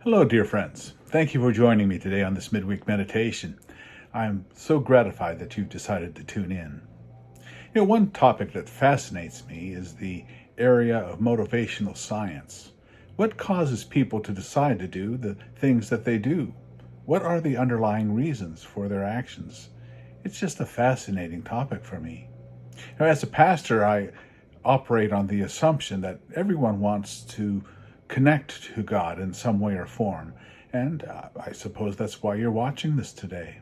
Hello, dear friends. Thank you for joining me today on this midweek meditation. I'm so gratified that you've decided to tune in. One topic that fascinates me is the area of motivational science. What causes people to decide to do the things that they do? What are the underlying reasons for their actions? It's just a fascinating topic for me. As a pastor, I operate on the assumption that everyone wants to connect to God in some way or form, and I suppose that's why you're watching this today.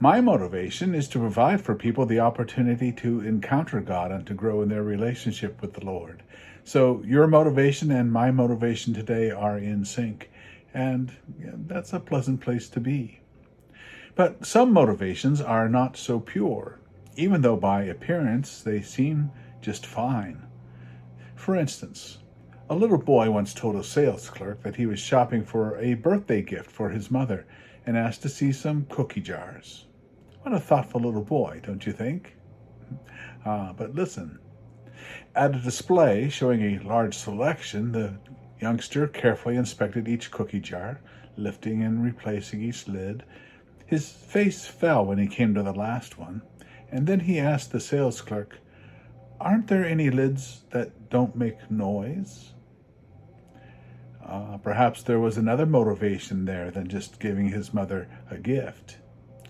My motivation is to provide for people the opportunity to encounter God and to grow in their relationship with the Lord. So your motivation and my motivation today are in sync, and that's a pleasant place to be. But some motivations are not so pure, even though by appearance they seem just fine. For instance, a little boy once told a sales clerk that he was shopping for a birthday gift for his mother and asked to see some cookie jars. What a thoughtful little boy, don't you think? But listen, at a display showing a large selection, the youngster carefully inspected each cookie jar, lifting and replacing each lid. His face fell when he came to the last one, and then he asked the sales clerk, "Aren't there any lids that don't make noise?" Perhaps there was another motivation there than just giving his mother a gift.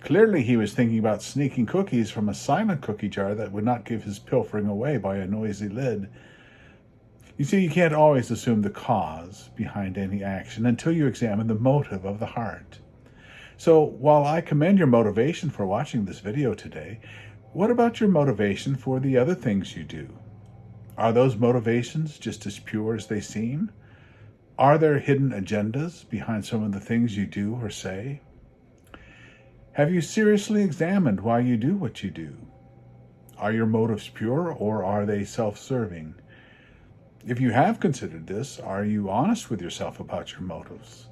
Clearly he was thinking about sneaking cookies from a silent cookie jar that would not give his pilfering away by a noisy lid. You see, you can't always assume the cause behind any action until you examine the motive of the heart. So while I commend your motivation for watching this video today, what about your motivation for the other things you do? Are those motivations just as pure as they seem? Are there hidden agendas behind some of the things you do or say? Have you seriously examined why you do what you do? Are your motives pure or are they self-serving? If you have considered this, are you honest with yourself about your motives?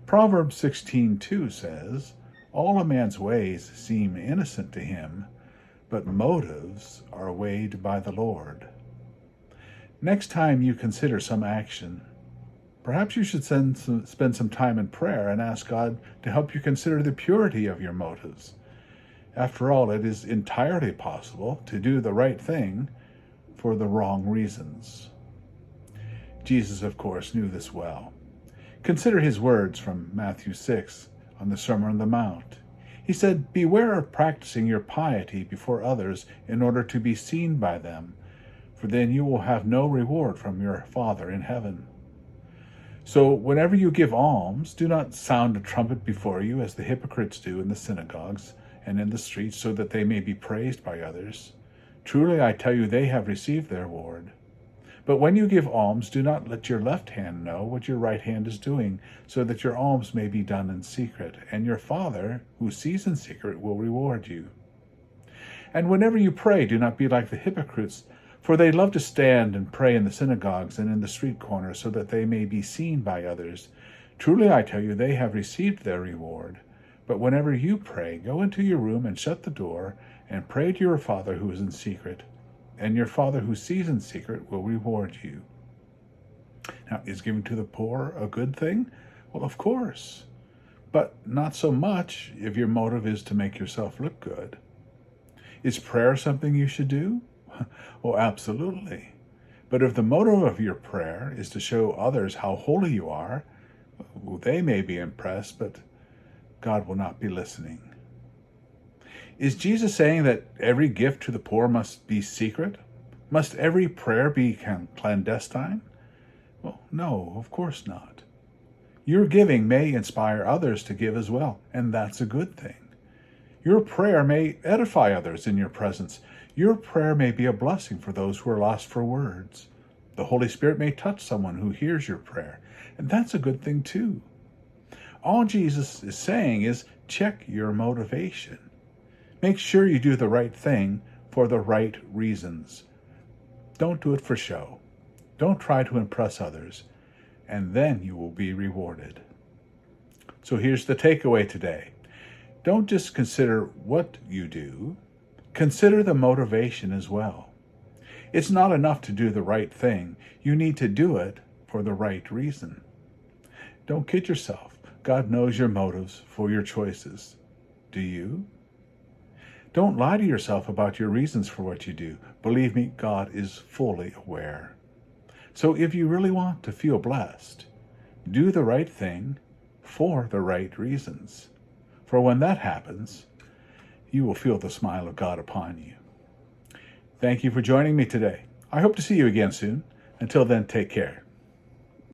Proverbs 16:2 says, "All a man's ways seem innocent to him, but motives are weighed by the Lord." Next time you consider some action, perhaps you should spend some time in prayer and ask God to help you consider the purity of your motives. After all, it is entirely possible to do the right thing for the wrong reasons. Jesus, of course, knew this well. Consider his words from Matthew 6 on the Sermon on the Mount. He said, "Beware of practicing your piety before others in order to be seen by them, for then you will have no reward from your Father in heaven." So whenever you give alms, do not sound a trumpet before you as the hypocrites do in the synagogues and in the streets, so that they may be praised by others. Truly I tell you, they have received their reward. But when you give alms, do not let your left hand know what your right hand is doing, so that your alms may be done in secret, and your Father, who sees in secret, will reward you. And whenever you pray, do not be like the hypocrites, for they love to stand and pray in the synagogues and in the street corners, so that they may be seen by others. Truly I tell you, they have received their reward. But whenever you pray, go into your room and shut the door, and pray to your Father who is in secret, and your Father who sees in secret will reward you. Now, is giving to the poor a good thing? Well, of course, but not so much if your motive is to make yourself look good. Is prayer something you should do? Oh, absolutely. But if the motive of your prayer is to show others how holy you are, well, they may be impressed, but God will not be listening. Is Jesus saying that every gift to the poor must be secret? Must every prayer be clandestine? Well, no, of course not. Your giving may inspire others to give as well, and that's a good thing. Your prayer may edify others in your presence. Your prayer may be a blessing for those who are lost for words. The Holy Spirit may touch someone who hears your prayer, and that's a good thing too. All Jesus is saying is check your motivation. Make sure you do the right thing for the right reasons. Don't do it for show. Don't try to impress others, and then you will be rewarded. So here's the takeaway today. Don't just consider what you do, consider the motivation as well. It's not enough to do the right thing. You need to do it for the right reason. Don't kid yourself. God knows your motives for your choices. Do you? Don't lie to yourself about your reasons for what you do. Believe me, God is fully aware. So if you really want to feel blessed, do the right thing for the right reasons. For when that happens, you will feel the smile of God upon you. Thank you for joining me today. I hope to see you again soon. Until then, take care.